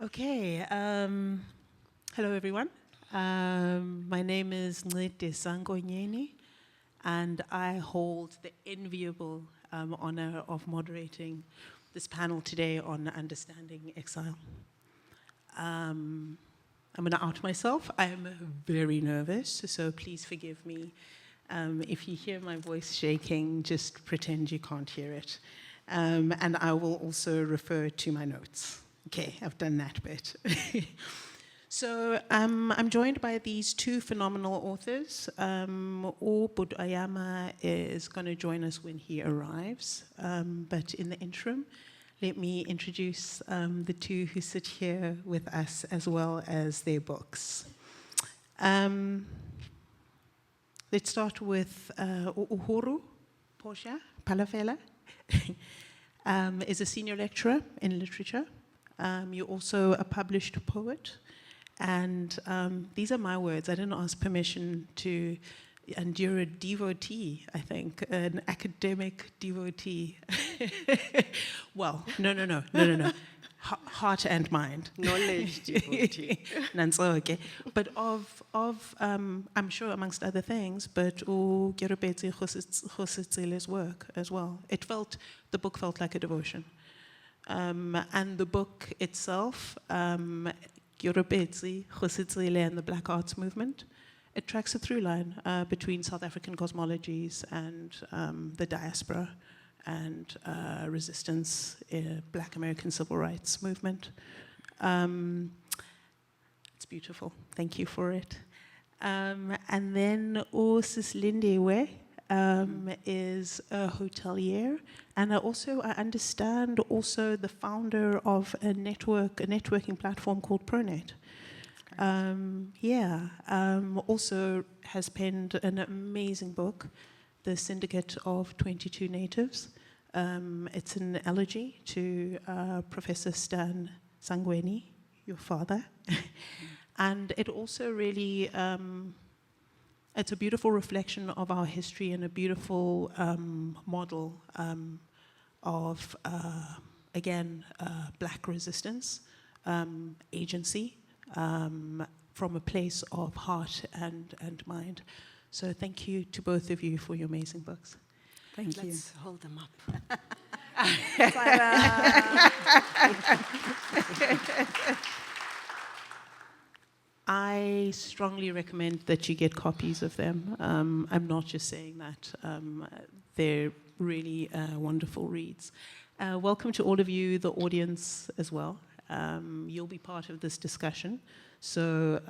Okay, hello everyone. My name is Ncedisa Nkonyeni, and I hold the enviable honor of moderating this panel today on understanding exile. I'm going to out myself. I'm very nervous, so please forgive me. If you hear my voice shaking, just pretend you can't hear it. And I will also refer to my notes. Okay, I've done that bit. So I'm joined by these two phenomenal authors. Oyama is going to join us when he arrives. But in the interim, let me introduce the two who sit here with us as well as their books. Let's start with Uhuru Phalafala. Is a senior lecturer in literature. You're also a published poet. And these are my words. I didn't ask permission to, and you're a devotee, I think, an academic devotee. Well, no. Heart and mind. Knowledge devotee. Okay. But I'm sure amongst other things, but Khositsele's work as well. The book felt like a devotion. And the book itself, Khositsele and the Black Arts Movement, it tracks a through line between South African cosmologies and the diaspora and resistance, Black American civil rights movement. It's beautiful. Thank you for it. And then Sis Lindiwe is a hotelier, and I understand also the founder of a networking platform called ProNet. Also has penned an amazing book, The Syndicate of 22 Natives. It's an elegy to Professor Stan Sangweni, your father. And it also really, it's a beautiful reflection of our history and a beautiful model of, again, Black resistance, agency, from a place of heart and mind. So thank you to both of you for your amazing books. Thank you. Let's hold them up. I strongly recommend that you get copies of them. I'm not just saying that. They're really wonderful reads. Welcome to all of you, the audience as well. You'll be part of this discussion. So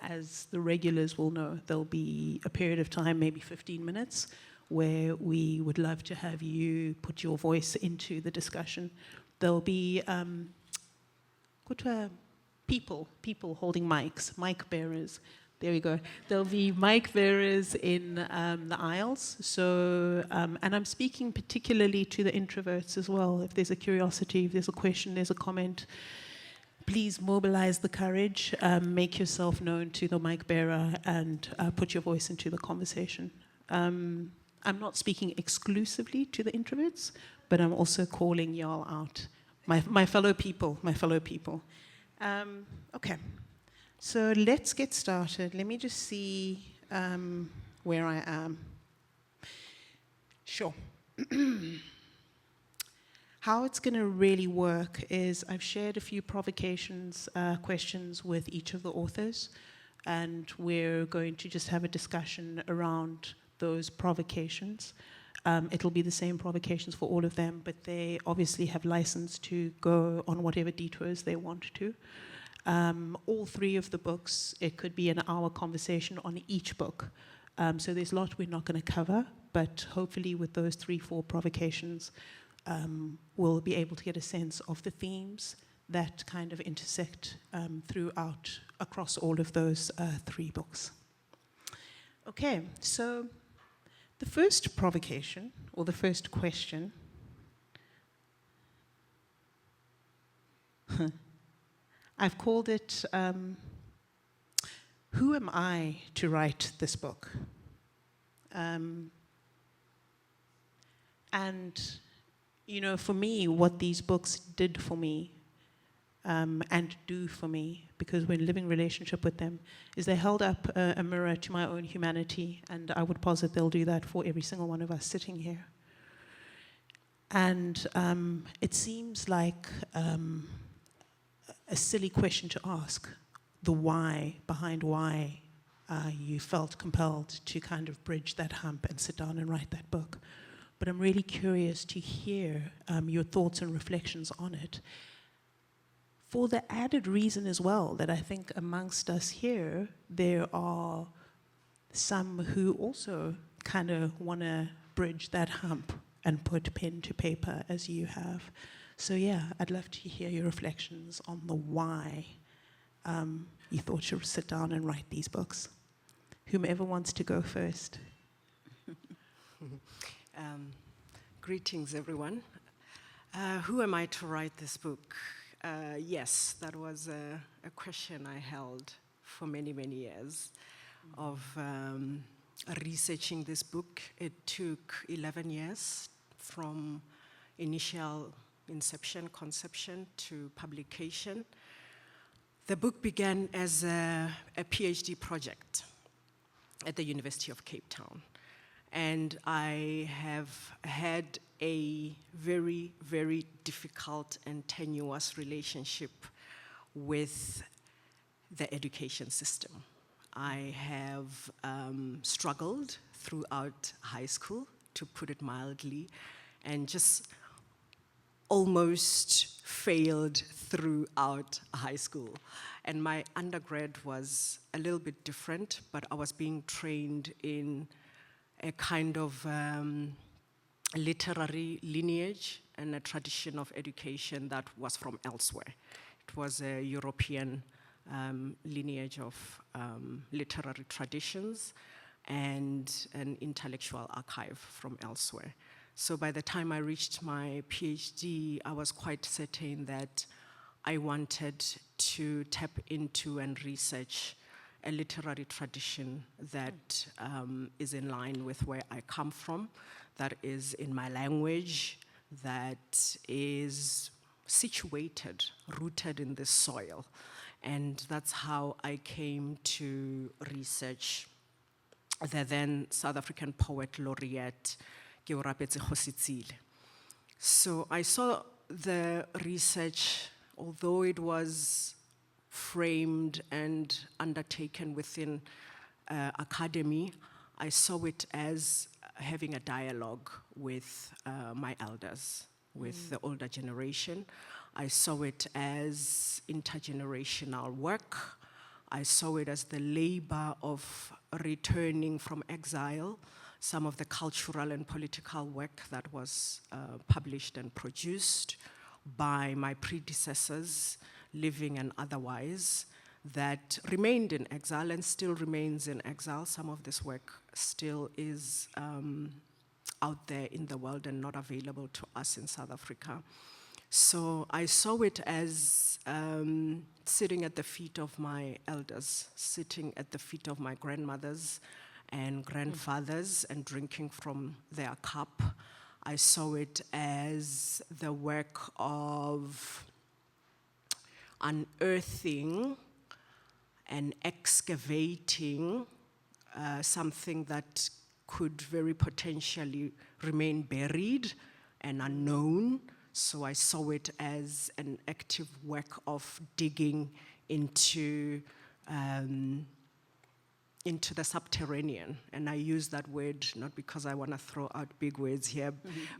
as the regulars will know, there'll be a period of time, maybe 15 minutes, where we would love to have you put your voice into the discussion. There'll be people holding mics, mic bearers. There we go. There'll be mic bearers in the aisles. So, and I'm speaking particularly to the introverts as well. If there's a curiosity, if there's a question, there's a comment, please mobilize the courage, make yourself known to the mic bearer, and put your voice into the conversation. I'm not speaking exclusively to the introverts, but I'm also calling y'all out, my fellow people. Okay, so let's get started. Let me just see where I am. Sure. How it's going to really work is I've shared a few provocations, questions with each of the authors, and we're going to just have a discussion around those provocations. It'll be the same provocations for all of them, but they obviously have license to go on whatever detours they want to. All three of the books, it could be an hour conversation on each book. So there's a lot we're not going to cover, but hopefully with those 3-4 provocations, we'll be able to get a sense of the themes that kind of intersect across all of those 3 books. Okay, so the first provocation, or the first question, I've called it, who am I to write this book? And, you know, for me, what these books did for me and do for me, because we're in living relationship with them, is they held up a mirror to my own humanity, and I would posit they'll do that for every single one of us sitting here. And it seems like a silly question to ask, the why, behind why you felt compelled to kind of bridge that hump and sit down and write that book. But I'm really curious to hear your thoughts and reflections on it, for the added reason as well that I think amongst us here, there are some who also kind of want to bridge that hump and put pen to paper as you have. So yeah, I'd love to hear your reflections on the why you thought you'd sit down and write these books. Whomever wants to go first. Greetings, everyone. Who am I to write this book? Yes, that was a question I held for many, many years of researching this book. It took 11 years from initial conception to publication. The book began as a PhD project at the University of Cape Town. And I have had a very, very difficult and tenuous relationship with the education system. I have struggled throughout high school, to put it mildly, and just almost failed throughout high school. And my undergrad was a little bit different, but I was being trained in a kind of literary lineage and a tradition of education that was from elsewhere. It was a European lineage of literary traditions and an intellectual archive from elsewhere. So by the time I reached my PhD, I was quite certain that I wanted to tap into and research a literary tradition that is in line with where I come from, that is in my language, that is situated, rooted in this soil. And that's how I came to research the then South African poet laureate, Ke o rapetse Kgositsile. So I saw the research, although it was framed and undertaken within academy, I saw it as having a dialogue with my elders, with the older generation. I saw it as intergenerational work. I saw it as the labor of returning from exile, some of the cultural and political work that was published and produced by my predecessors, living and otherwise, that remained in exile and still remains in exile. Some of this work still is out there in the world and not available to us in South Africa. So I saw it as sitting at the feet of my elders, sitting at the feet of my grandmothers and grandfathers and drinking from their cup. I saw it as the work of unearthing and excavating something that could very potentially remain buried and unknown. So I saw it as an active work of digging into the subterranean. And I use that word not because I want to throw out big words here,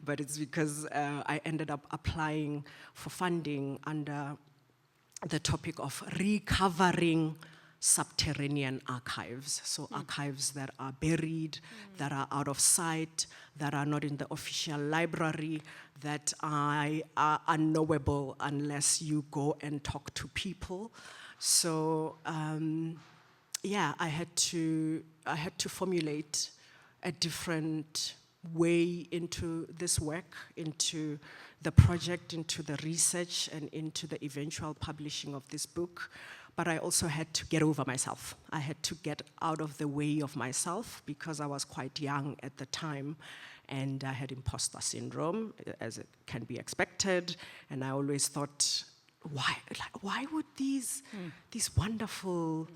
but it's because I ended up applying for funding under the topic of recovering subterranean archives. So archives that are buried, that are out of sight, that are not in the official library, that are unknowable unless you go and talk to people. So yeah, I had to formulate a different way into this work, into the project, into the research, and into the eventual publishing of this book. But I also had to get over myself. I had to get out of the way of myself because I was quite young at the time and I had imposter syndrome, as it can be expected. And I always thought, why would these wonderful,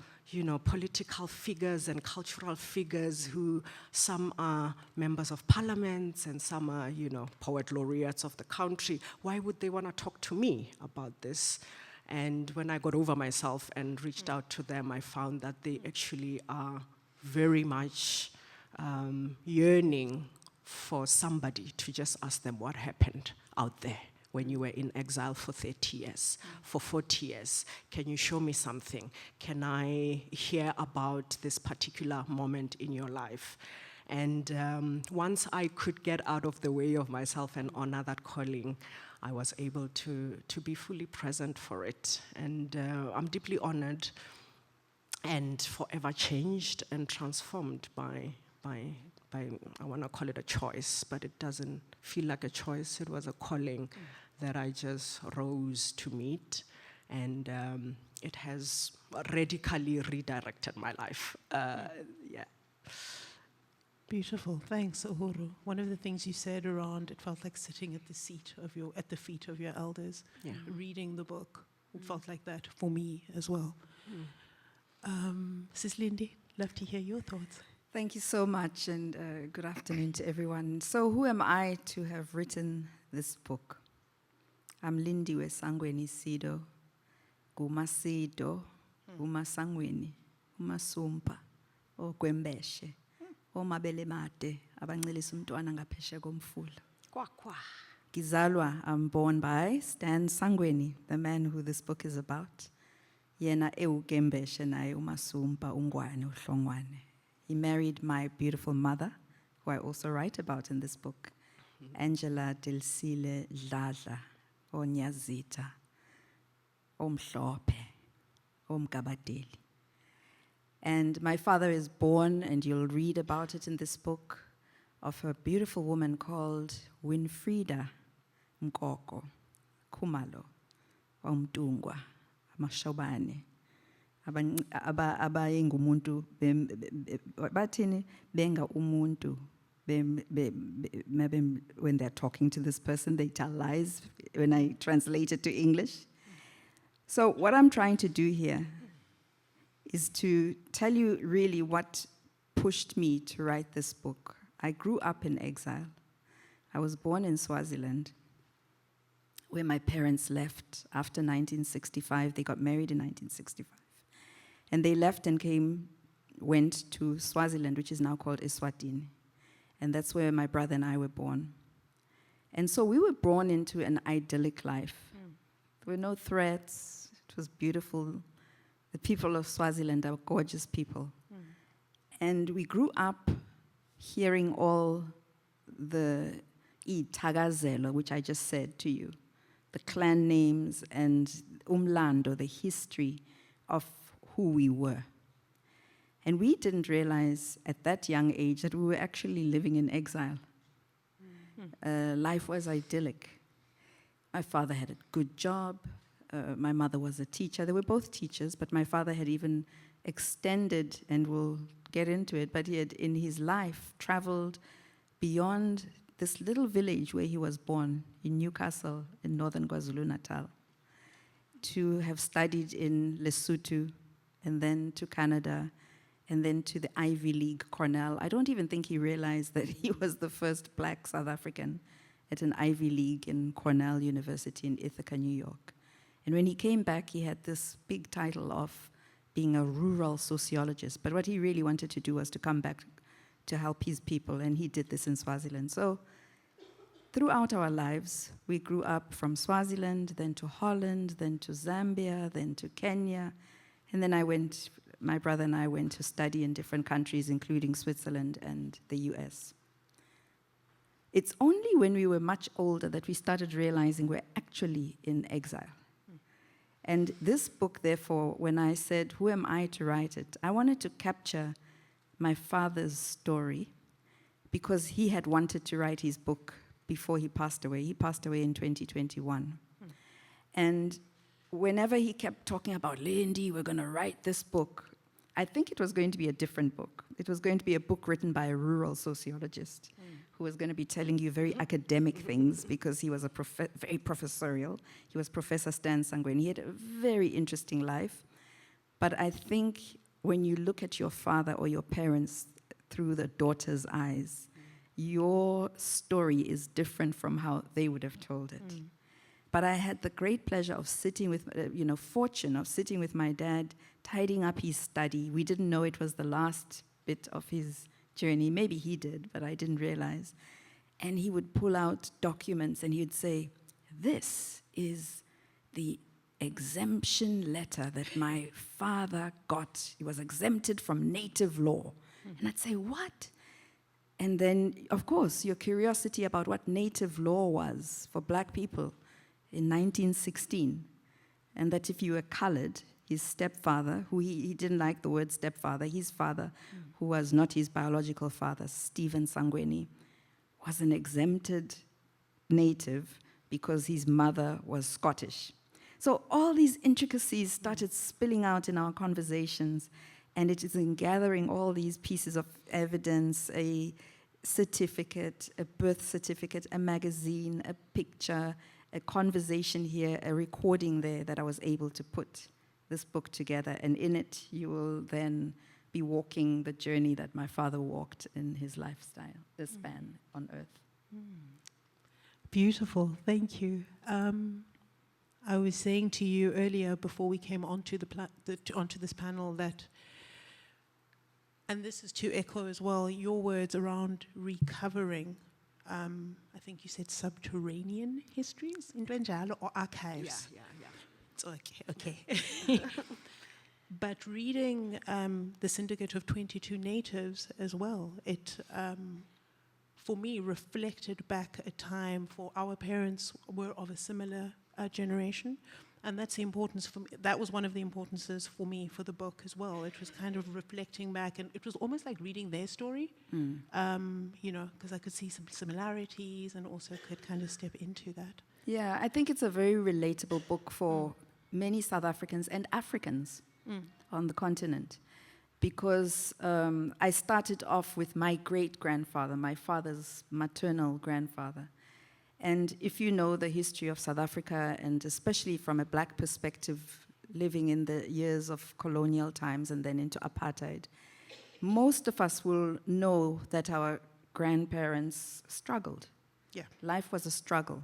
political figures and cultural figures who some are members of parliaments and some are, poet laureates of the country, why would they want to talk to me about this? And when I got over myself and reached out to them, I found that they actually are very much yearning for somebody to just ask them what happened out there when you were in exile for 30 years, for 40 years. Can you show me something? Can I hear about this particular moment in your life? And once I could get out of the way of myself and honor that calling, I was able to be fully present for it. And I'm deeply honored and forever changed and transformed by, I want to call it a choice, but it doesn't feel like a choice. It was a calling that I just rose to meet, and it has radically redirected my life. Yeah. Beautiful, thanks, Uhuru. One of the things you said around, it felt like sitting at the feet of your elders, reading the book. It felt like that for me as well. Sis Lindy, love to hear your thoughts. Thank you so much, and good afternoon to everyone. So who am I to have written this book? I'm Lindiwe Sangweni-Siddo, Siddo, Sangweni, Sumpa, Gwembeshe, Mabele Mate, abancelisa umntwana ngaphesheya komfula. Kwakwa. Gizalwa, I'm born by Stan Sangweni, the man who this book is about. Yena ewugembeshe naye umasumpa ungwane uhlongwane. He married my beautiful mother, who I also write about in this book, Angela Delsile Dladla, Onyazita, Omhlophe, Omgabadeli. And my father is born, and you'll read about it in this book, of a beautiful woman called Winfrida Mkoko, Kumalo, Omtungwa, Mashobane. Abayengumuntu bathini benga umuntu when they're talking to this person they tell lies when I translate it to English. So what I'm trying to do here is to tell you really what pushed me to write this book. I grew up in exile. I was born in Swaziland, where my parents left after 1965. They got married in 1965. And they left and went to Swaziland, which is now called Eswatini. And that's where my brother and I were born. And so we were born into an idyllic life. There were no threats. It was beautiful. The people of Swaziland are gorgeous people. And we grew up hearing all the itagazelo, which I just said to you, the clan names and umlando, the history of who we were. And we didn't realize at that young age that we were actually living in exile. Life was idyllic. My father had a good job. My mother was a teacher. They were both teachers, but my father had even extended, and we'll get into it, but he had in his life traveled beyond this little village where he was born in Newcastle in northern KwaZulu-Natal to have studied in Lesotho, and then to Canada, and then to the Ivy League, Cornell. I don't even think he realized that he was the first black South African at an Ivy League in Cornell University in Ithaca, New York. And when he came back, he had this big title of being a rural sociologist. But what he really wanted to do was to come back to help his people, and he did this in Swaziland. So throughout our lives, we grew up from Swaziland, then to Holland, then to Zambia, then to Kenya. And then my brother and I went to study in different countries, including Switzerland and the US. It's only when we were much older that we started realizing we're actually in exile. And this book, therefore, when I said, who am I to write it? I wanted to capture my father's story because he had wanted to write his book before he passed away. He passed away in 2021. And whenever he kept talking about, Lindy, we're going to write this book, I think it was going to be a different book. It was going to be a book written by a rural sociologist who was going to be telling you very academic things because he was very professorial. He was Professor Stan Sangweni. He had a very interesting life. But I think when you look at your father or your parents through the daughter's eyes, your story is different from how they would have told it. But I had the great pleasure of sitting with, fortune of sitting with my dad, tidying up his study. We didn't know it was the last bit of his journey. Maybe he did, but I didn't realize. And he would pull out documents and he would say, this is the exemption letter that my father got. He was exempted from native law. And I'd say, what? And then, of course, your curiosity about what native law was for black people in 1916, and that if you were colored, his stepfather, who he didn't like the word stepfather, his father, who was not his biological father, Stephen Sangweni, was an exempted native because his mother was Scottish. So all these intricacies started spilling out in our conversations, and it is in gathering all these pieces of evidence, a certificate, a birth certificate, a magazine, a picture, a conversation here, a recording there, that I was able to put this book together. And in it, you will then be walking the journey that my father walked in his lifestyle, the span on earth. Beautiful, thank you. I was saying to you earlier before we came onto onto this panel that, and this is to echo as well, your words around recovering, I think you said subterranean histories, in Benjalo, or archives. Yeah. It's okay. But reading the Syndicate of 22 Natives as well, it, for me, reflected back a time for our parents were of a similar generation. And that's the importance for me. That was one of the importances for me for the book as well. It was kind of reflecting back, and it was almost like reading their story, because I could see some similarities and also could kind of step into that. Yeah, I think it's a very relatable book for many South Africans and Africans on the continent, because I started off with my great-grandfather, my father's maternal grandfather. And if you know the history of South Africa, and especially from a black perspective, living in the years of colonial times and then into apartheid, most of us will know that our grandparents struggled. Yeah. Life was a struggle.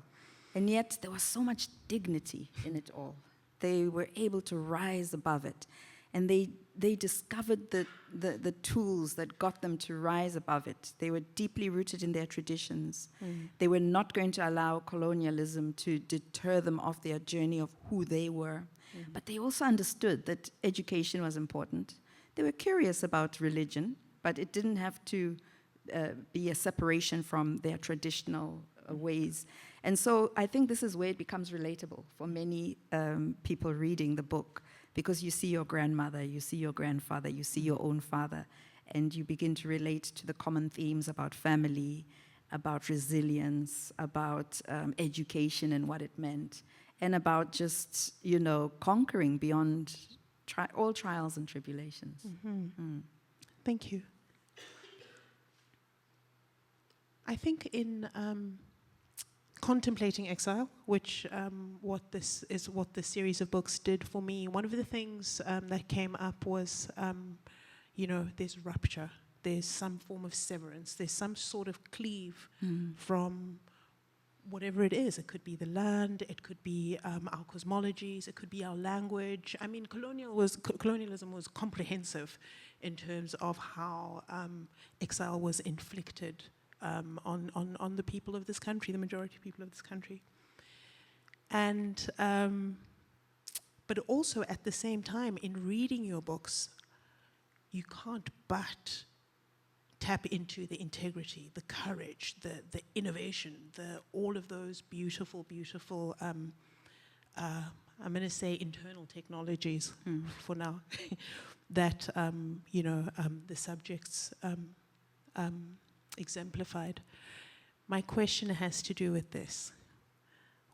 And yet there was so much dignity in it all. They were able to rise above it. And they discovered the tools that got them to rise above it. They were deeply rooted in their traditions. They were not going to allow colonialism to deter them off their journey of who they were. But they also understood that education was important. They were curious about religion, but it didn't have to be a separation from their traditional ways. And so I think this is where it becomes relatable for many people reading the book, because you see your grandmother, you see your grandfather, you see your own father, and you begin to relate to the common themes about family, about resilience, about education and what it meant, and about just, conquering beyond all trials and tribulations. Thank you. I think in contemplating exile, which what this series of books did for me, one of the things that came up was, there's rupture, there's some form of severance, there's some sort of cleave from whatever it is. It could be the land, it could be our cosmologies, it could be our language. I mean, colonialism was comprehensive in terms of how exile was inflicted on the people of this country, the majority of people of this country. And, but also at the same time, in reading your books, you can't but tap into the integrity, the courage, the innovation, all of those beautiful, beautiful, I'm going to say internal technologies for now, that, the subjects exemplified. My question has to do with this.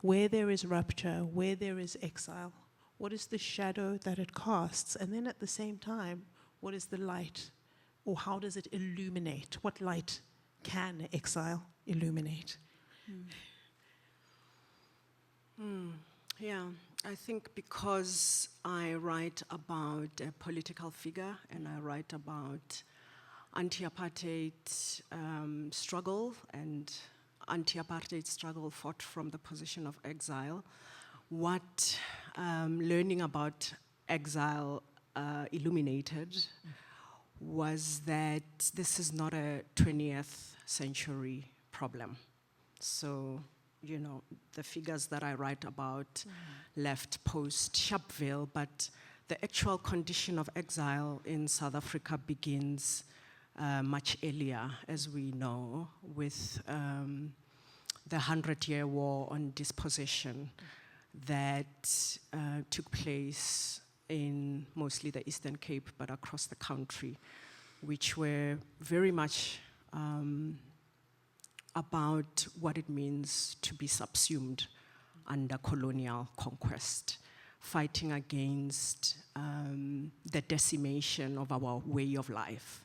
Where there is rupture, where there is exile, what is the shadow that it casts? And then at the same time, what is the light? Or how does it illuminate? What light can exile illuminate? Yeah, I think because I write about a political figure and I write about anti-apartheid struggle, and anti-apartheid struggle fought from the position of exile, what learning about exile illuminated was that this is not a 20th century problem. So, you know, the figures that I write about left post-Sharpeville, but the actual condition of exile in South Africa begins much earlier, as we know, with the 100-Year War on Dispossession that took place in mostly the Eastern Cape, but across the country, which were very much about what it means to be subsumed under colonial conquest, fighting against the decimation of our way of life,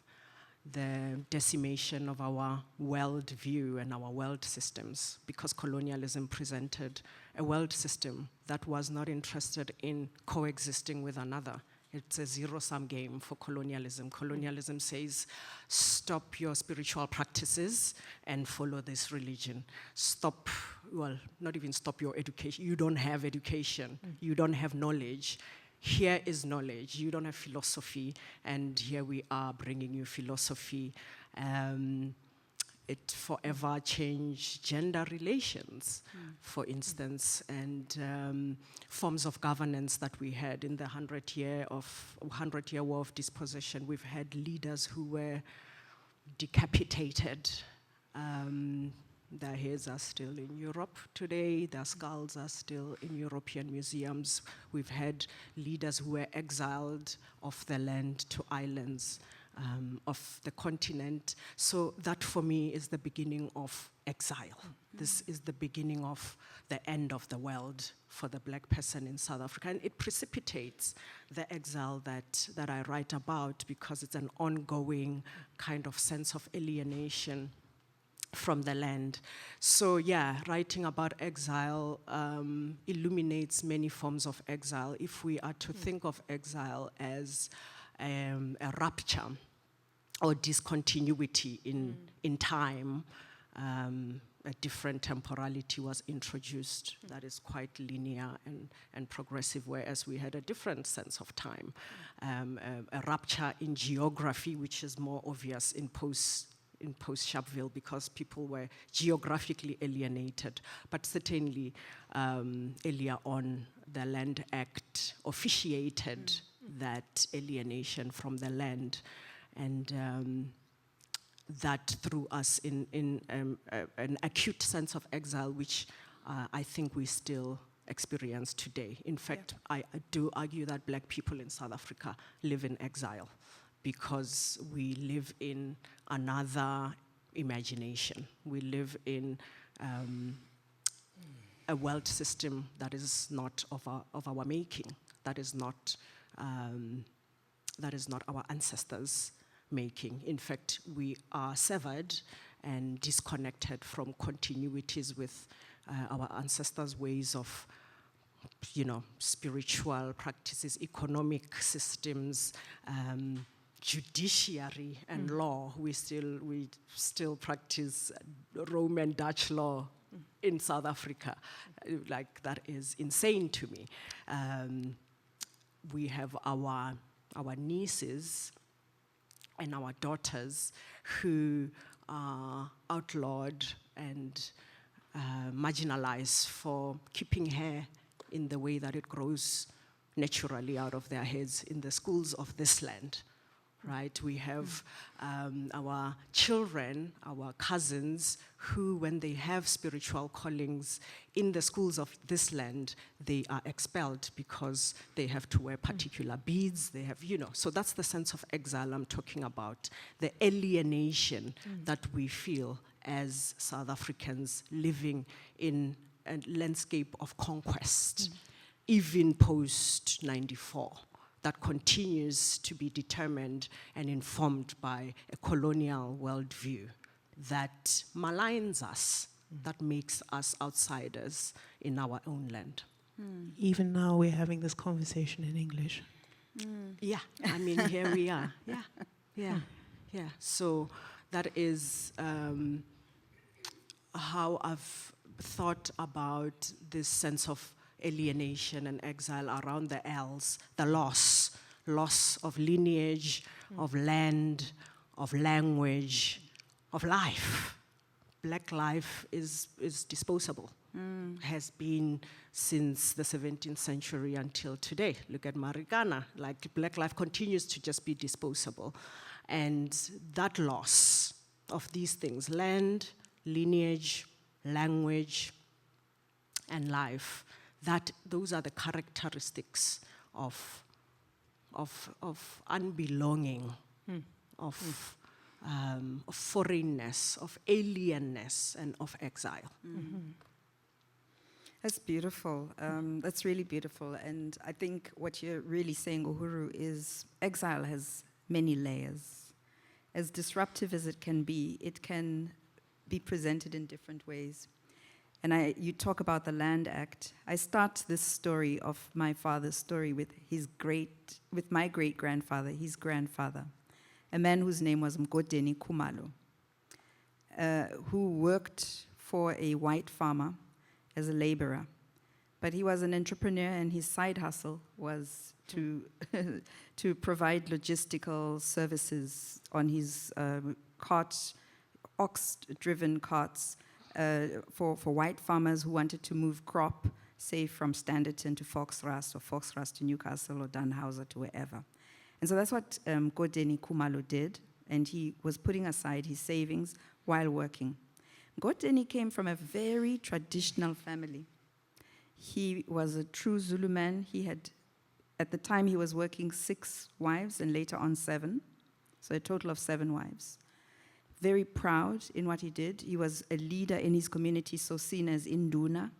the decimation of our world view and our world systems, because colonialism presented a world system that was not interested in coexisting with another. It's a zero-sum game for colonialism. Colonialism says, stop your spiritual practices and follow this religion. Stop, well, not even stop your education. You don't have education. You don't have knowledge. Here is knowledge. You don't have philosophy, and here we are bringing you philosophy. It forever changed gender relations, for instance, and forms of governance that we had in the 100-Year War of Dispossession. We've had leaders who were decapitated. Their heads are still in Europe today. Their skulls are still in European museums. We've had leaders who were exiled off the land to islands of the continent. So that for me is the beginning of exile. This is the beginning of the end of the world for the black person in South Africa. And it precipitates the exile that I write about, because it's an ongoing kind of sense of alienation from the land. So yeah, writing about exile illuminates many forms of exile. If we are to think of exile as a rupture or discontinuity in time, a different temporality was introduced that is quite linear and progressive, whereas we had a different sense of time. A rupture in geography, which is more obvious in post-Sharpeville, because people were geographically alienated. But certainly earlier on, the Land Act officiated that alienation from the land, and that threw us in an acute sense of exile, which I think we still experience today. In fact, I do argue that black people in South Africa live in exile, because we live in another imagination. We live in a world system that is not of our making, that is not our ancestors' making. In fact, we are severed and disconnected from continuities with our ancestors' ways of, you know, spiritual practices, economic systems, judiciary and law. We still practice Roman Dutch law in South Africa. Like, that is insane to me. We have our nieces and our daughters who are outlawed and marginalized for keeping hair in the way that it grows naturally out of their heads in the schools of this land. Right? We have our children, our cousins, who, when they have spiritual callings in the schools of this land, they are expelled because they have to wear particular beads. They have, you know, so that's the sense of exile I'm talking about, the alienation that we feel as South Africans living in a landscape of conquest, even post-94. That continues to be determined and informed by a colonial worldview that maligns us, that makes us outsiders in our own land. Even now we're having this conversation in English. Yeah, I mean, here we are. Yeah. So that is how I've thought about this sense of alienation and exile around the L's, the loss of lineage, of land, of language, of life. Black life is disposable, has been since the 17th century until today. Look at Marikana, like black life continues to just be disposable. And that loss of these things, land, lineage, language, and life, those are the characteristics of unbelonging, of foreignness, of alienness, and of exile. That's beautiful. That's really beautiful. And I think what you're really saying, Uhuru, is exile has many layers. As disruptive as it can be presented in different ways. And you talk about the Land Act. I start this story of my father's story with my great-grandfather, his grandfather, a man whose name was Mgodeni Khumalo, who worked for a white farmer as a laborer. But he was an entrepreneur, and his side hustle was to provide logistical services on his ox-driven carts for white farmers who wanted to move crop, say from Standerton to Volksrust, or Volksrust to Newcastle, or Dannhauser to wherever. And so that's what Mgodeni Khumalo did, and he was putting aside his savings while working. Mgodeni came from a very traditional family. He was a true Zulu man. He had, at the time he was working 6 wives and later on 7, so a total of 7 wives. Very proud in what he did. He was a leader in his community, so seen as Induna.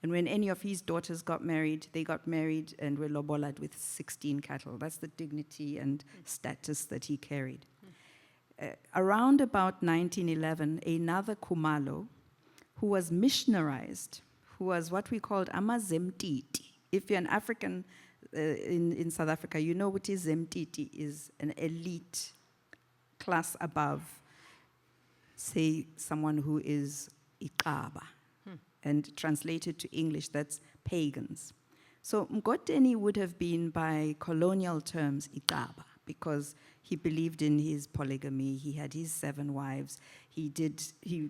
And when any of his daughters got married, they got married and were lobolad with 16 cattle. That's the dignity and status that he carried. Around about 1911, another Khumalo, who was missionarized, who was what we called amazemtiti. If you're an African in South Africa, you know what is zemtiti is, an elite class above, say, someone who is Iqaba. And translated to English, that's pagans. So Mgodeni would have been, by colonial terms, Iqaba, because he believed in his polygamy, he had his 7 wives, he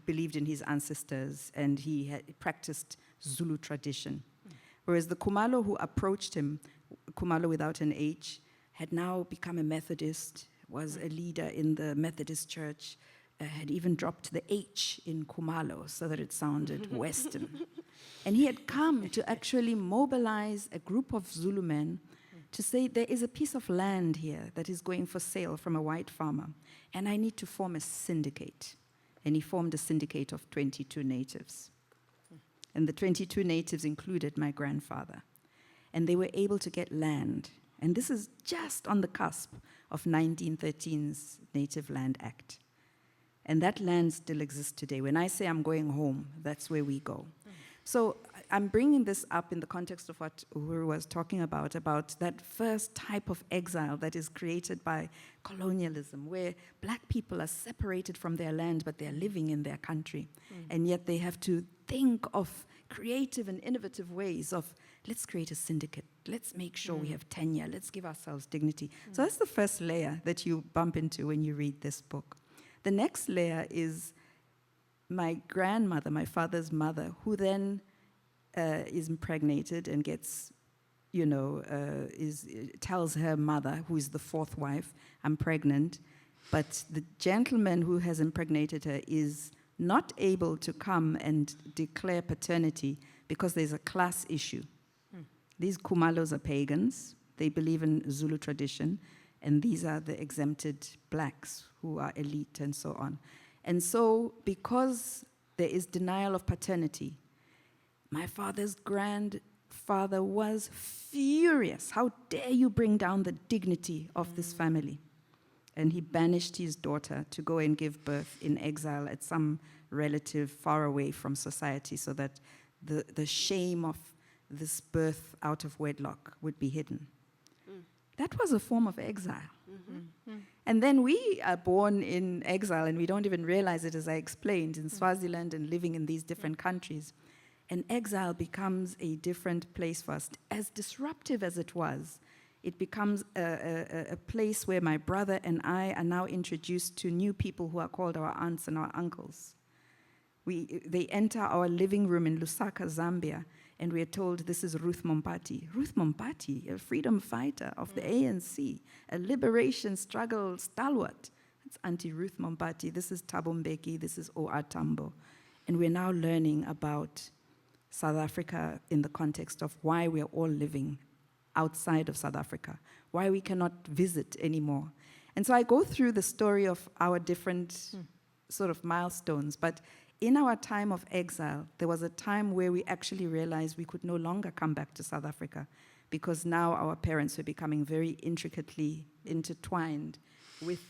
believed in his ancestors, and he had practiced Zulu tradition. Whereas the Khumalo who approached him, Khumalo without an H, had now become a Methodist, was a leader in the Methodist church, had even dropped the H in Khumalo so that it sounded Western. And he had come to actually mobilize a group of Zulu men to say, there is a piece of land here that is going for sale from a white farmer, and I need to form a syndicate. And he formed a syndicate of 22 natives. And the 22 natives included my grandfather. And they were able to get land. And this is just on the cusp of 1913's Native Land Act. And that land still exists today. When I say I'm going home, that's where we go. So I'm bringing this up in the context of what Uhuru was talking about that first type of exile that is created by colonialism, where black people are separated from their land, but they're living in their country. And yet they have to think of creative and innovative ways of, let's create a syndicate, let's make sure we have tenure, let's give ourselves dignity. So that's the first layer that you bump into when you read this book. The next layer is my grandmother, my father's mother, who then is impregnated and gets, tells her mother, who is the 4th wife, I'm pregnant. But the gentleman who has impregnated her is not able to come and declare paternity because there's a class issue. These Khumalos are pagans. They believe in Zulu tradition. And these are the exempted blacks who are elite and so on. And so because there is denial of paternity, my father's grandfather was furious. How dare you bring down the dignity of this family? and he banished his daughter to go and give birth in exile at some relative far away from society so that the shame of this birth out of wedlock would be hidden. That was a form of exile. And then we are born in exile and we don't even realize it, as I explained, in Swaziland and living in these different countries. And exile becomes a different place for us. As disruptive as it was, it becomes a place where my brother and I are now introduced to new people who are called our aunts and our uncles. They enter our living room in Lusaka, Zambia, and we are told this is Ruth Mompati. Ruth Mompati, a freedom fighter of the ANC, a liberation struggle stalwart. That's Auntie Ruth Mompati. This is Thabo Mbeki. This is O.R. Tambo. And we're now learning about South Africa in the context of why we're all living outside of South Africa, why we cannot visit anymore. And so I go through the story of our different sort of milestones, but in our time of exile, there was a time where we actually realized we could no longer come back to South Africa because now our parents were becoming very intricately intertwined with,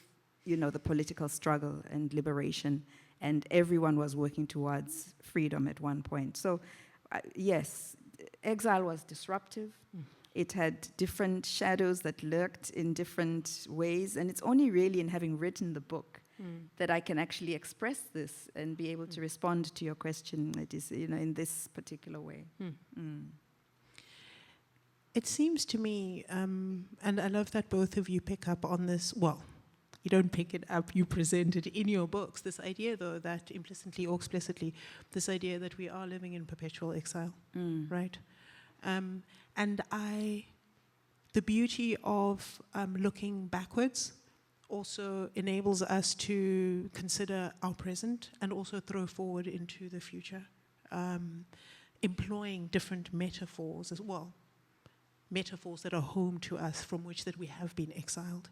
the political struggle and liberation, and everyone was working towards freedom at one point. So, yes, exile was disruptive. It had different shadows that lurked in different ways, and it's only really in having written the book that I can actually express this and be able to respond to your question. It is, in this particular way. It seems to me, and I love that both of you pick up on this. Well, you don't pick it up, you present it in your books. This idea, though, that implicitly or explicitly, this idea that we are living in perpetual exile, right? And the beauty of looking backwards also enables us to consider our present and also throw forward into the future, employing different metaphors as well, metaphors that are home to us from which that we have been exiled.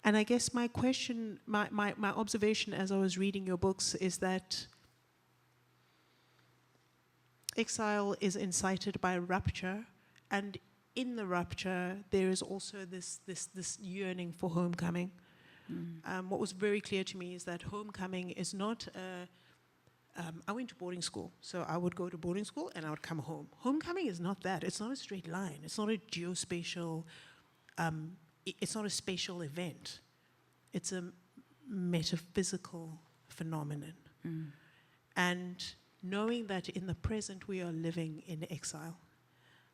And I guess my question, my observation as I was reading your books is that exile is incited by rupture, and in the rupture, there is also this yearning for homecoming. What was very clear to me is that homecoming is not I went to boarding school, so I would go to boarding school and I would come home. Homecoming is not that. It's not a straight line. It's not a geospatial, it's not a spatial event. It's a metaphysical phenomenon. And knowing that in the present we are living in exile,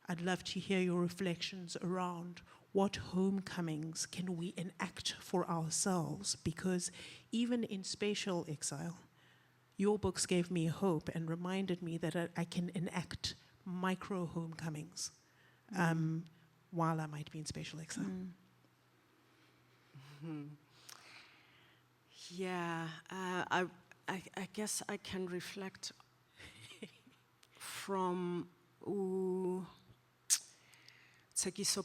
I'd love to hear your reflections around what homecomings can we enact for ourselves, because even in spatial exile, your books gave me hope and reminded me that I can enact micro homecomings while I might be in spatial exile. Yeah, I guess I can reflect from Ntate Tsekiso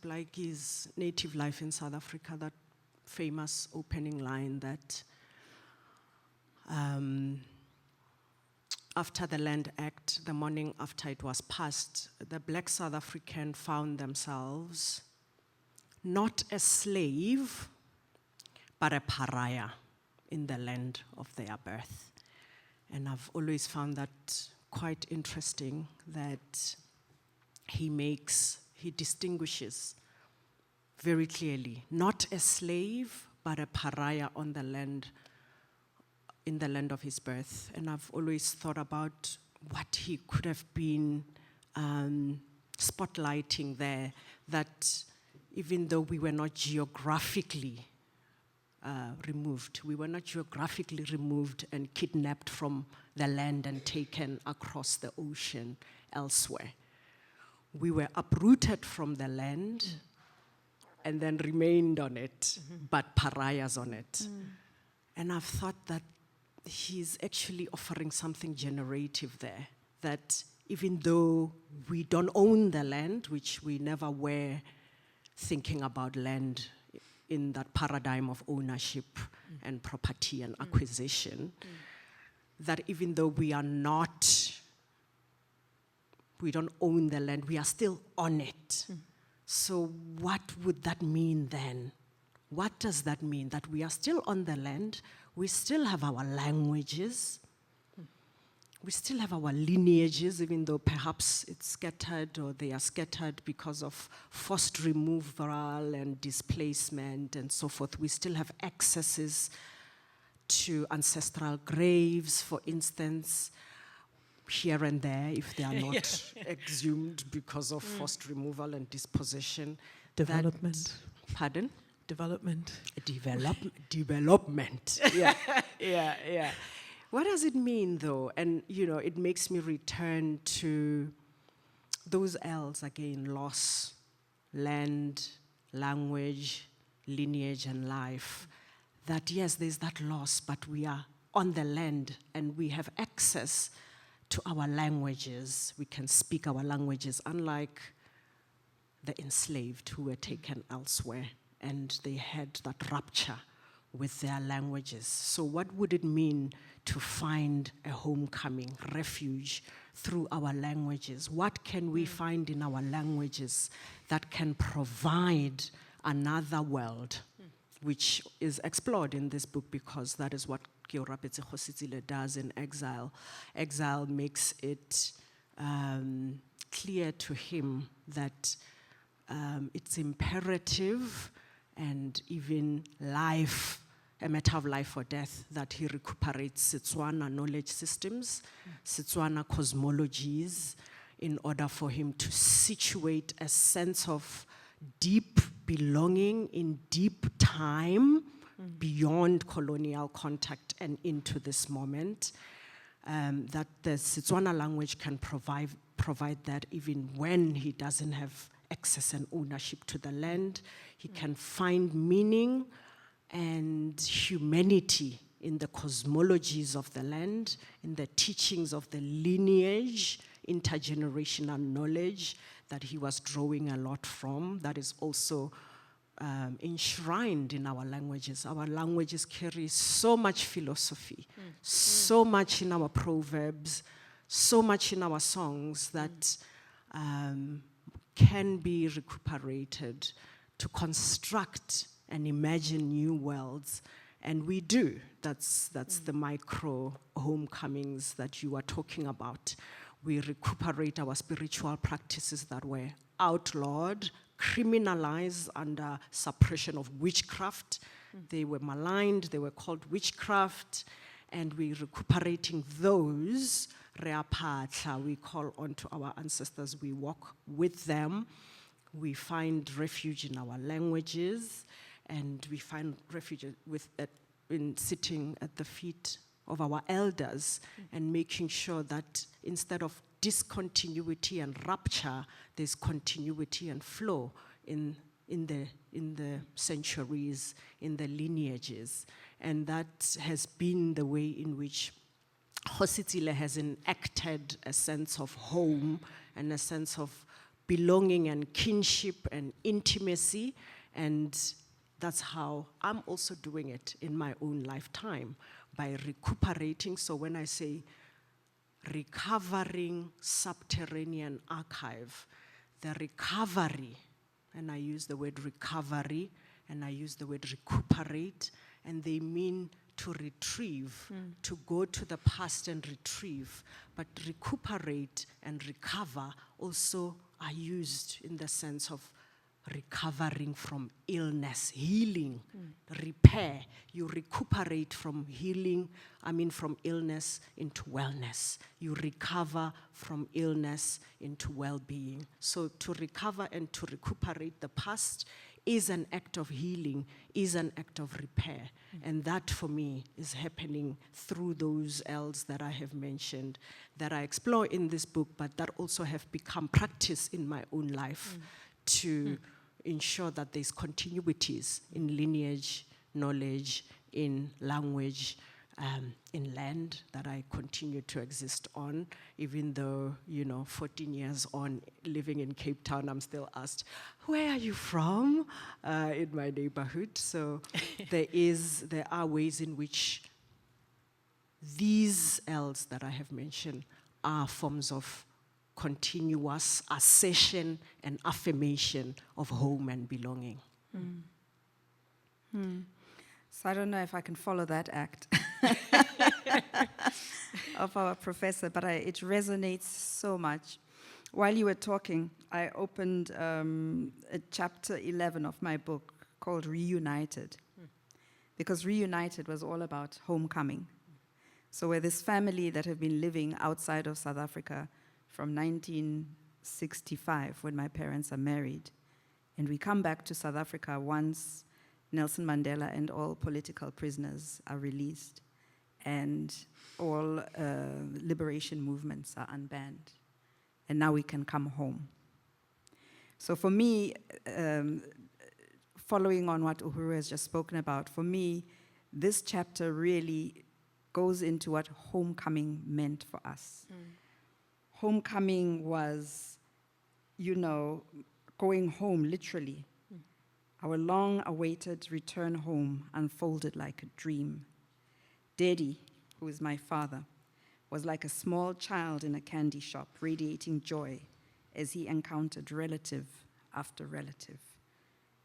Blaiki's Native Life in South Africa, that famous opening line that after the Land Act, the morning after it was passed, the Black South African found themselves not a slave, but a pariah in the land of their birth. And I've always found that quite interesting, that he distinguishes very clearly, not a slave, but a pariah on the land, in the land of his birth. And I've always thought about what he could have been spotlighting there, that even though we were not geographically removed, we were not geographically removed and kidnapped from the land and taken across the ocean elsewhere. We were uprooted from the land and then remained on it, but pariahs on it. And I've thought that he's actually offering something generative there, that even though we don't own the land, which we never were thinking about land in that paradigm of ownership and property and acquisition, that even though we don't own the land, we are still on it. So what would that mean then? What does that mean? That we are still on the land, we still have our languages, we still have our lineages, even though perhaps it's scattered or they are scattered because of forced removal and displacement and so forth. We still have accesses to ancestral graves, for instance, here and there, if they are not exhumed because of forced removal and dispossession. Development. Pardon? Development. Development. Yeah. What does it mean, though? And, it makes me return to those L's again: loss, land, language, lineage, and life. That, yes, there's that loss, but we are on the land and we have access to our languages. We can speak our languages, unlike the enslaved who were taken elsewhere and they had that rupture with their languages. So what would it mean to find a homecoming, refuge through our languages? What can we find in our languages that can provide another world, which is explored in this book, because that is what Keorapetse does in Exile. Exile makes it clear to him that it's imperative and even life, a matter of life or death, that he recuperates Setswana knowledge systems, Setswana cosmologies, in order for him to situate a sense of deep belonging in deep time, beyond colonial contact and into this moment, that the Setswana language can provide that even when he doesn't have access and ownership to the land. He can find meaning and humanity in the cosmologies of the land, in the teachings of the lineage, intergenerational knowledge that he was drawing a lot from, that is also enshrined in our languages. Our languages carry so much philosophy, so much in our proverbs, so much in our songs that can be recuperated to construct and imagine new worlds. And we do. That's the micro homecomings that you are talking about. We recuperate our spiritual practices that were outlawed, criminalized under suppression of witchcraft. They were maligned, they were called witchcraft, and we're recuperating those. We call on to our ancestors, we walk with them, we find refuge in our languages, and we find refuge in sitting at the feet of our elders and making sure that instead of discontinuity and rupture, there's continuity and flow in the centuries, in the lineages. And that has been the way in which Hositile has enacted a sense of home and a sense of belonging and kinship and intimacy, and that's how I'm also doing it in my own lifetime, by recuperating. So when I say recovering subterranean archive, the recovery, and I use the word recovery, and I use the word recuperate, and they mean to retrieve, to go to the past and retrieve, but recuperate and recover also are used in the sense of recovering from illness, healing, repair. You recuperate from from illness into wellness. You recover from illness into well-being. So to recover and to recuperate the past is an act of healing, is an act of repair. And that for me is happening through those L's that I have mentioned, that I explore in this book, but that also have become practice in my own life to ensure that there's continuities in lineage, knowledge, in language, in land that I continue to exist on, even though, 14 years on living in Cape Town, I'm still asked, where are you from in my neighborhood? So there are ways in which these L's that I have mentioned are forms of continuous assertion and affirmation of home and belonging. So I don't know if I can follow that act of our professor, but it resonates so much. While you were talking, I opened a chapter 11 of my book called Reunited, because Reunited was all about homecoming. So we're this family that have been living outside of South Africa from 1965, when my parents are married. And we come back to South Africa once Nelson Mandela and all political prisoners are released, and all liberation movements are unbanned. And now we can come home. So for me, following on what Uhuru has just spoken about, for me, this chapter really goes into what homecoming meant for us. Homecoming was, going home, literally. Our long-awaited return home unfolded like a dream. Daddy, who is my father, was like a small child in a candy shop, radiating joy as he encountered relative after relative.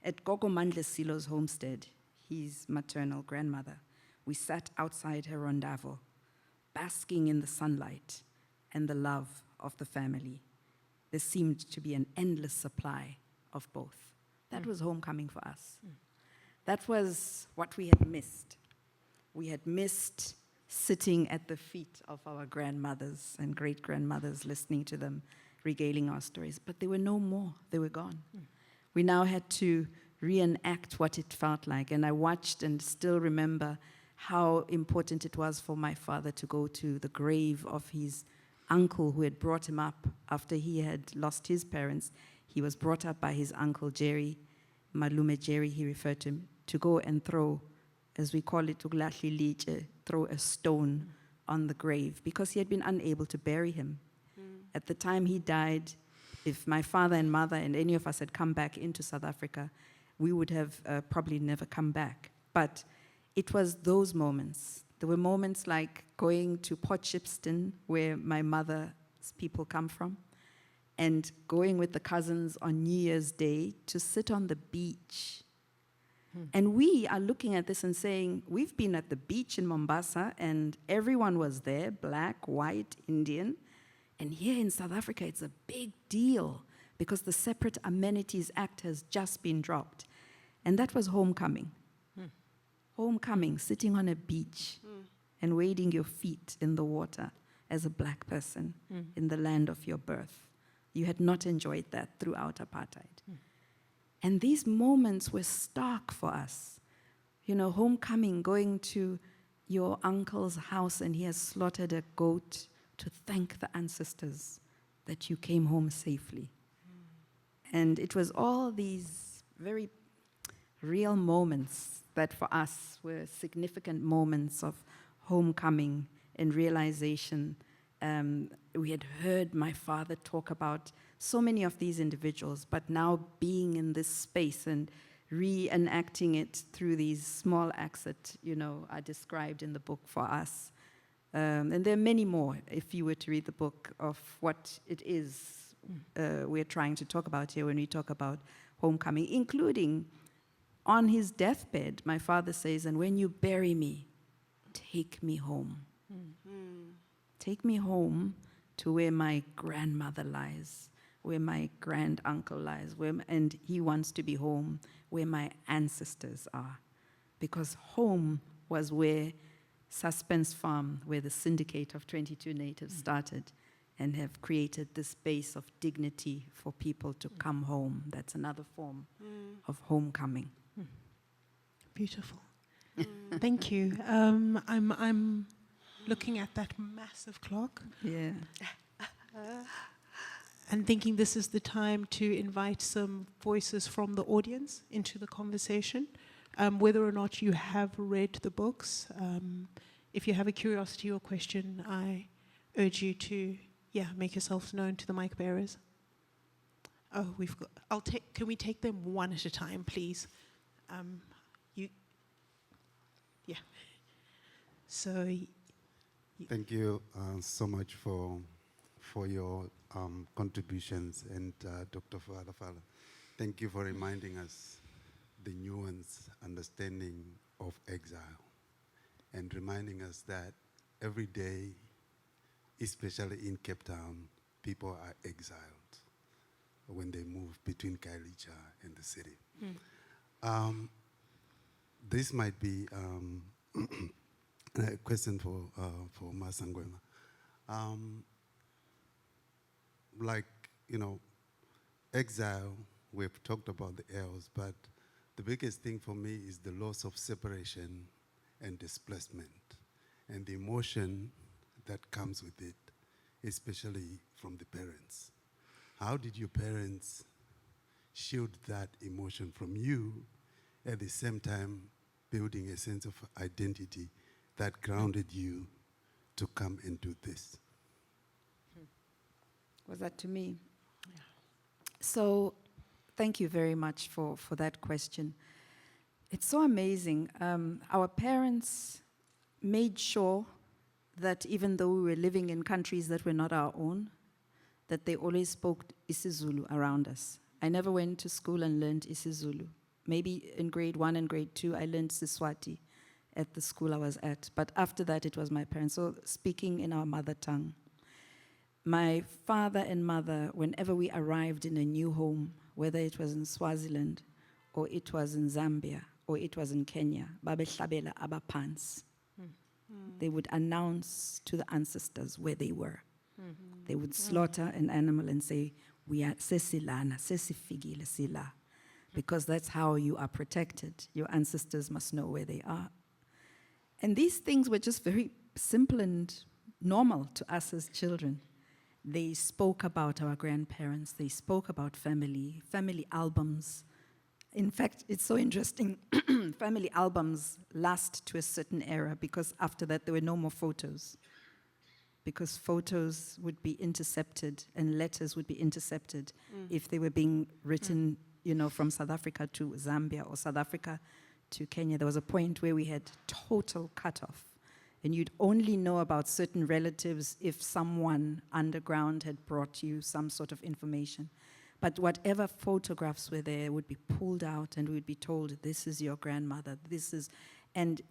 At Gogo Mandla Silo's homestead, his maternal grandmother, we sat outside her rondavo, basking in the sunlight and the love of the family. There seemed to be an endless supply of both. That was homecoming for us. That was what we had missed. We had missed sitting at the feet of our grandmothers and great-grandmothers, listening to them, regaling our stories. But they were no more. They were gone. We now had to reenact what it felt like. And I watched and still remember how important it was for my father to go to the grave of his uncle who had brought him up after he had lost his parents. He was brought up by his uncle Jerry, Malume Jerry, he referred to him, to go and throw, as we call it, throw a stone on the grave, because he had been unable to bury him. At the time he died, if my father and mother and any of us had come back into South Africa, we would have probably never come back. But it was those moments. There were moments like going to Port Shepstone, where my mother's people come from, and going with the cousins on New Year's Day to sit on the beach. And we are looking at this and saying, we've been at the beach in Mombasa and everyone was there, black, white, Indian. And here in South Africa, it's a big deal because the Separate Amenities Act has just been dropped. And that was homecoming. Homecoming, sitting on a beach and wading your feet in the water as a black person in the land of your birth. You had not enjoyed that throughout apartheid. And these moments were stark for us. Homecoming, going to your uncle's house and he has slaughtered a goat to thank the ancestors that you came home safely. And it was all these very real moments that for us were significant moments of homecoming and realization. We had heard my father talk about so many of these individuals, but now being in this space and reenacting it through these small acts that, are described in the book for us. And there are many more, if you were to read the book, of what it is we're trying to talk about here when we talk about homecoming, including on his deathbed, my father says, and when you bury me, take me home. Take me home to where my grandmother lies, where my granduncle lies, and he wants to be home where my ancestors are. Because home was where Suspense Farm, where the syndicate of 22 natives started, and have created this base of dignity for people to come home. That's another form of homecoming. Beautiful. Thank you. I'm looking at that massive clock. Yeah. And thinking this is the time to invite some voices from the audience into the conversation. Whether or not you have read the books, if you have a curiosity or question, I urge you to, make yourselves known to the mic bearers. Oh, can we take them one at a time, please? So. Thank you so much for for your contributions, and Dr. Phalafala, thank you for reminding us the nuanced understanding of exile and reminding us that every day, especially in Cape Town, people are exiled when they move between Kailicha and the city. This might be a question for Sangweni. Like, you know, exile, we've talked about the L's, but the biggest thing for me is the loss of separation and displacement and the emotion that comes with it, especially from the parents. How did your parents shield that emotion from you, at the same time building a sense of identity that grounded you to come and do this? Was that to me? Yeah. So, thank you very much for that question. It's so amazing. Our parents made sure that even though we were living in countries that were not our own, that they always spoke isiZulu around us. I never went to school and learned isiZulu. Maybe in grade 1 and grade 2, I learned Siswati at the school I was at. But after that, it was my parents. So speaking in our mother tongue. My father and mother, whenever we arrived in a new home, whether it was in Swaziland, or it was in Zambia, or it was in Kenya, babehlabela abaphansi. They would announce to the ancestors where they were. They would slaughter an animal and say, "We are sesilana, sesifikile sila," because that's how you are protected. Your ancestors must know where they are. And these things were just very simple and normal to us as children. They spoke about our grandparents. They spoke about family albums. In fact, it's so interesting. Family albums last to a certain era because after that there were no more photos. Because photos would be intercepted and letters would be intercepted if they were being written, you know, from South Africa to Zambia or South Africa to Kenya. There was a point where we had total cutoff. And you'd only know about certain relatives if someone underground had brought you some sort of information. But whatever photographs were there would be pulled out and we'd be told, this is your grandmother, this is... And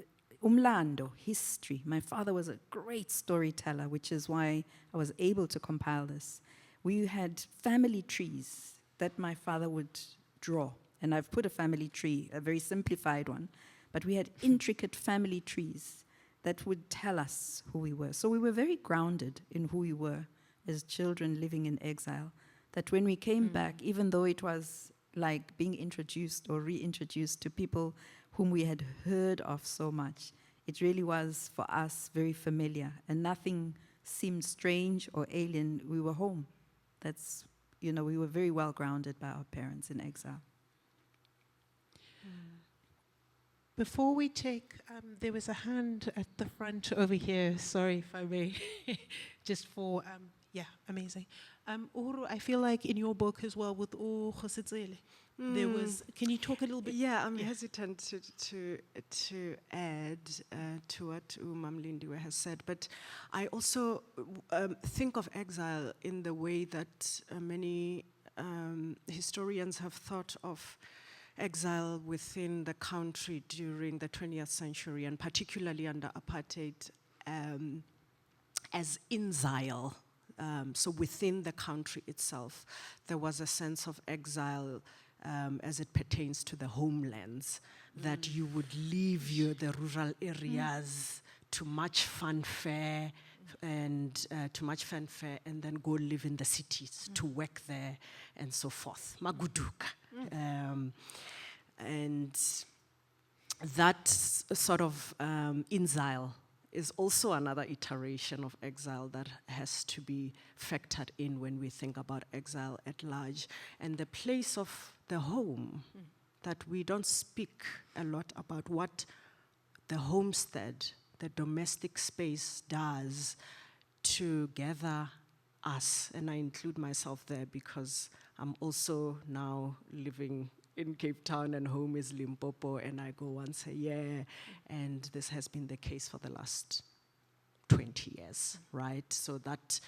umlando, history. My father was a great storyteller, which is why I was able to compile this. We had family trees that my father would draw. And I've put a family tree, a very simplified one. But we had intricate family trees that would tell us who we were. So we were very grounded in who we were as children living in exile. That when we came back, even though it was like being introduced or reintroduced to people whom we had heard of so much, it really was for us very familiar and nothing seemed strange or alien. We were home. That's, you know, we were very well grounded by our parents in exile. Before we take, there was a hand at the front over here. Sorry if I may, just for, yeah, amazing. Uhuru, I feel like in your book as well with Ncedisa, there was, can you talk a little bit? Yeah, I'm hesitant to add to what Mam Lindiwe has said, but I also think of exile in the way that many historians have thought of exile within the country during the 20th century, and particularly under apartheid, as inzile. So within the country itself, there was a sense of exile as it pertains to the homelands, that you would leave the rural areas to much fanfare and then go live in the cities to work there and so forth. Maguduka. And that sort of inzile is also another iteration of exile that has to be factored in when we think about exile at large. And the place of the home, that we don't speak a lot about what the homestead, the domestic space does to gather us. And I include myself there because I'm also now living in Cape Town and home is Limpopo and I go once a year, and this has been the case for the last 20 years, right? So that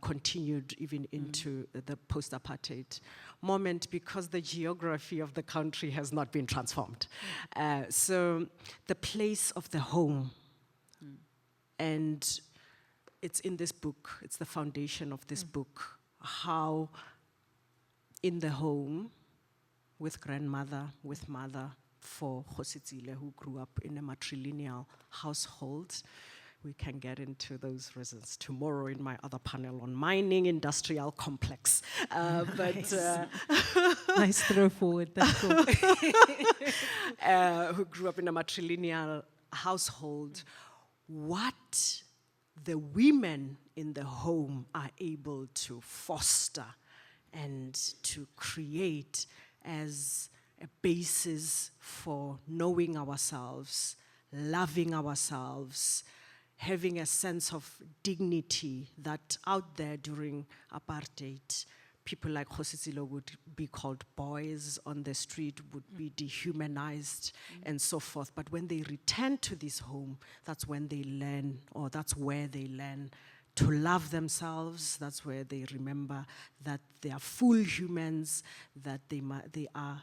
continued even into the post-apartheid moment because the geography of the country has not been transformed. So the place of the home, and it's in this book, it's the foundation of this book, how in the home, with grandmother, with mother, for Ncedisa, who grew up in a matrilineal household. We can get into those reasons tomorrow in my other panel on mining industrial complex. Nice throw forward, that's cool. Who grew up in a matrilineal household, what the women in the home are able to foster and to create as a basis for knowing ourselves, loving ourselves, having a sense of dignity that out there during apartheid, people like Ncedisa would be called boys on the street, would be dehumanized and so forth. But when they return to this home, that's when they learn, or that's where they learn to love themselves. That's where they remember that they are full humans, that they are,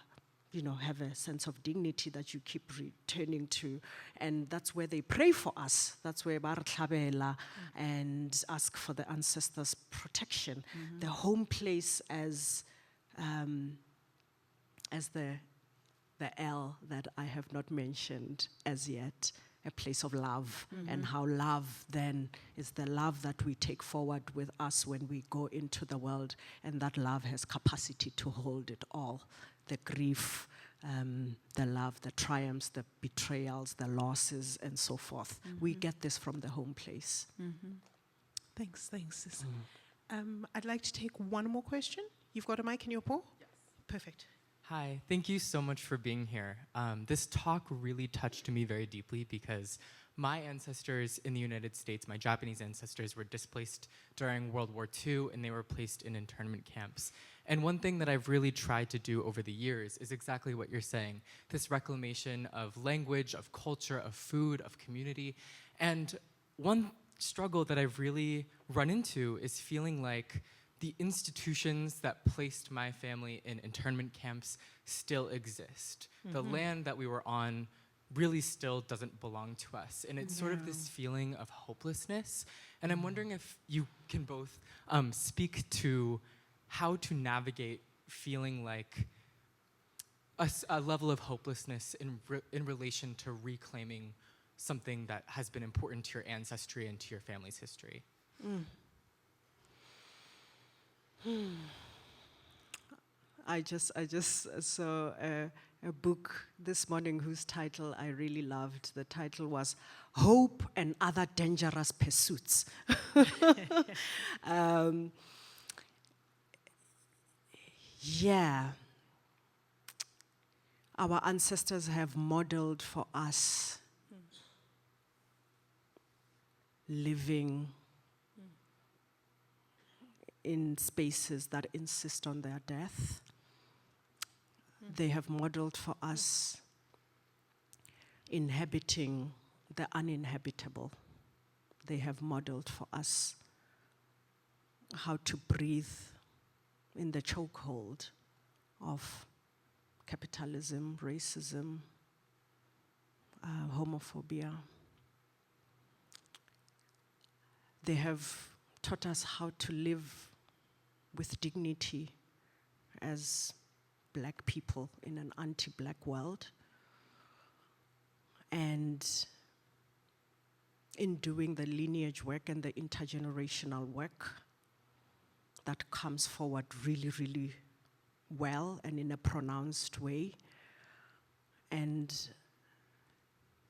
have a sense of dignity that you keep returning to. And that's where they pray for us. That's where ba re tlhabela and ask for the ancestors' protection. The home place as the L that I have not mentioned as yet, a place of love, and how love then is the love that we take forward with us when we go into the world, and that love has capacity to hold it all. The grief, the love, the triumphs, the betrayals, the losses, and so forth. We get this from the home place. Thanks, sis. I'd like to take one more question. You've got a mic in your paw? Yes. Perfect. Hi, thank you so much for being here. This talk really touched me very deeply because my ancestors in the United States, my Japanese ancestors, were displaced during World War II, and they were placed in internment camps. And one thing that I've really tried to do over the years is exactly what you're saying, this reclamation of language, of culture, of food, of community. And one struggle that I've really run into is feeling like the institutions that placed my family in internment camps still exist. The land that we were on really still doesn't belong to us. And it's sort of this feeling of hopelessness. And I'm wondering if you can both speak to how to navigate feeling like a level of hopelessness in relation to reclaiming something that has been important to your ancestry and to your family's history. I just saw a book this morning whose title I really loved. The title was Hope and Other Dangerous Pursuits. Yeah. Our ancestors have modeled for us living in spaces that insist on their death. They have modeled for us inhabiting the uninhabitable. They have modeled for us how to breathe in the chokehold of capitalism, racism, homophobia. They have taught us how to live with dignity as Black people in an anti-Black world. And in doing the lineage work and the intergenerational work that comes forward really, really well and in a pronounced way. And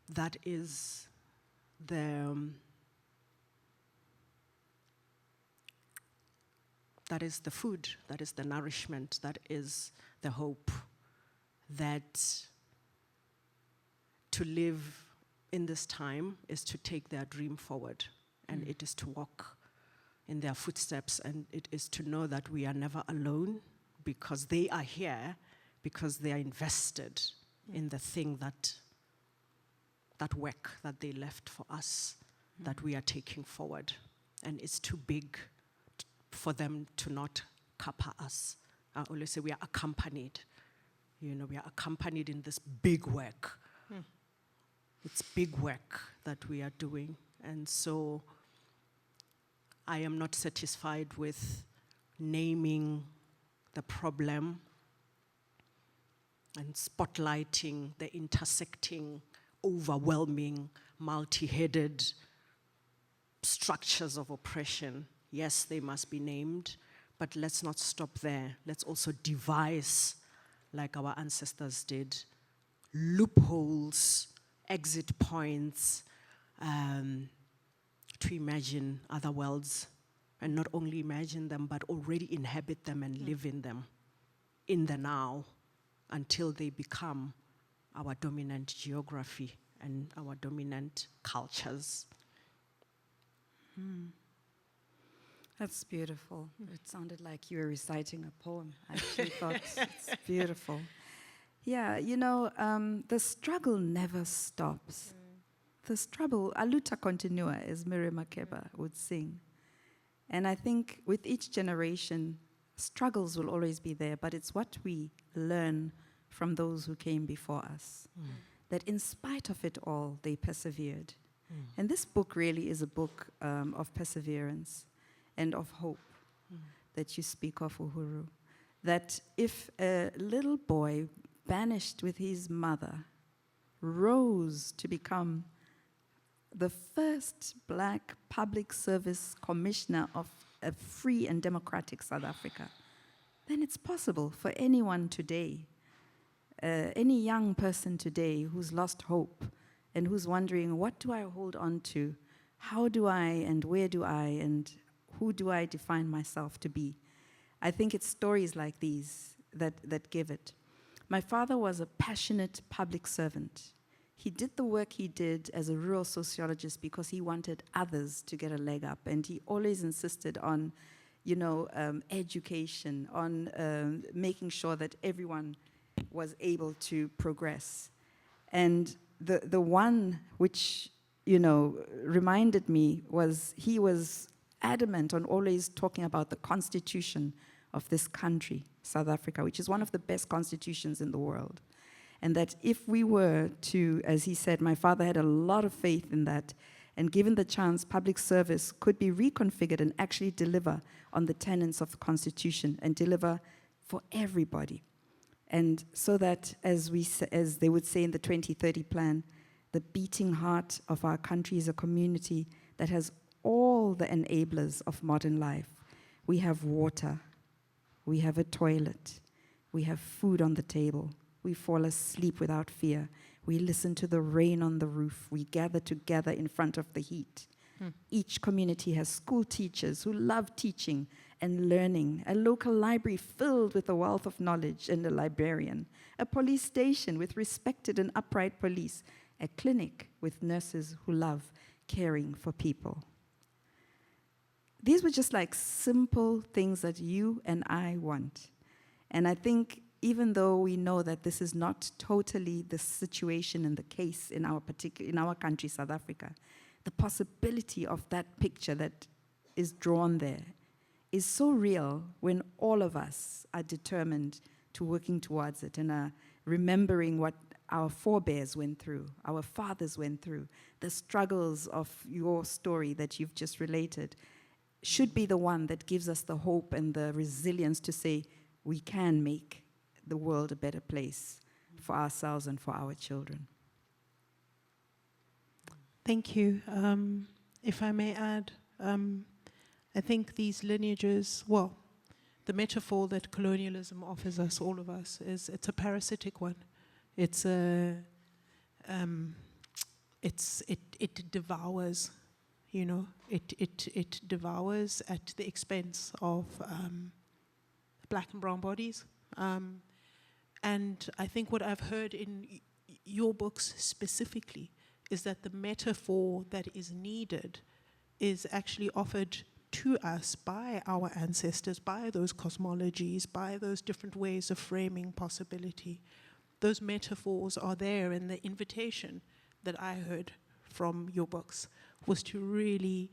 that is the food, that is the nourishment, that is the hope, that to live in this time is to take their dream forward, and it is to walk in their footsteps, and it is to know that we are never alone because they are here, because they are invested in the thing that work that they left for us that we are taking forward. And it's too big for them to not cover us. I always say we are accompanied. You know, we are accompanied in this big work. It's big work that we are doing. And so I am not satisfied with naming the problem and spotlighting the intersecting, overwhelming, multi-headed structures of oppression. Yes, they must be named, but let's not stop there. Let's also devise, like our ancestors did, loopholes, exit points, to imagine other worlds, and not only imagine them, but already inhabit them and live in them, in the now, until they become our dominant geography and our dominant cultures. That's beautiful. It sounded like you were reciting a poem. I actually thought it's beautiful. Yeah, you know, the struggle never stops. The struggle, a luta continua, as Miriam Makeba would sing. And I think with each generation, struggles will always be there, but it's what we learn from those who came before us. That in spite of it all, they persevered. And this book really is a book of perseverance and of hope that you speak of, Uhuru. That if a little boy banished with his mother rose to become the first black public service commissioner of a free and democratic South Africa, then it's possible for anyone today, any young person today who's lost hope and who's wondering, what do I hold on to? How do I and where do I and who do I define myself to be? I think it's stories like these that give it. My father was a passionate public servant. He did the work he did as a rural sociologist because he wanted others to get a leg up, and he always insisted on, you know, education, on making sure that everyone was able to progress. And the one which, you know, reminded me was he was adamant on always talking about the constitution of this country, South Africa, which is one of the best constitutions in the world. And that if we were to, as he said, my father had a lot of faith in that, and given the chance, public service could be reconfigured and actually deliver on the tenets of the Constitution and deliver for everybody. And so that, as they would say in the 2030 plan, the beating heart of our country is a community that has all the enablers of modern life. We have water, we have a toilet, we have food on the table, we fall asleep without fear, we listen to the rain on the roof, we gather together in front of the heat. Each community has school teachers who love teaching and learning, a local library filled with a wealth of knowledge and a librarian, a police station with respected and upright police, a clinic with nurses who love caring for people. These were just like simple things that you and I want. And I think even though we know that this is not totally the situation and the case in our country, South Africa, the possibility of that picture that is drawn there is so real when all of us are determined to working towards it and are remembering what our forebears went through, our fathers went through. The struggles of your story that you've just related should be the one that gives us the hope and the resilience to say we can make the world a better place for ourselves and for our children. Thank you. If I may add, I think these lineages, well, the metaphor that colonialism offers us, all of us, is it's a parasitic one. It's a, it devours, you know, it devours at the expense of black and brown bodies. And I think what I've heard in your books specifically is that the metaphor that is needed is actually offered to us by our ancestors, by those cosmologies, by those different ways of framing possibility. Those metaphors are there, and the invitation that I heard from your books was to really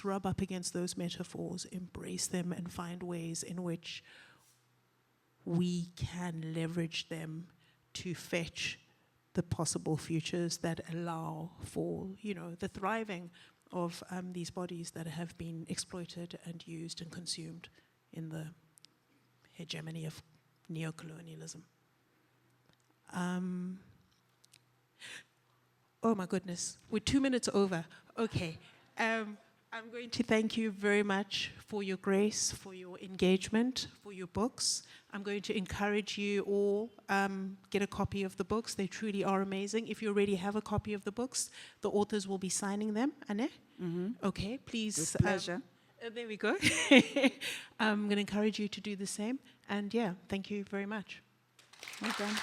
rub up against those metaphors, embrace them, and find ways in which we can leverage them to fetch the possible futures that allow for, the thriving of these bodies that have been exploited and used and consumed in the hegemony of neocolonialism. Oh my goodness, we're 2 minutes over. Okay. I'm going to thank you very much for your grace, for your engagement, for your books. I'm going to encourage you all, get a copy of the books. They truly are amazing. If you already have a copy of the books, the authors will be signing them, Anne? Mm-hmm. Okay, please. With pleasure. There we go. I'm going to encourage you to do the same. And yeah, thank you very much. Well done.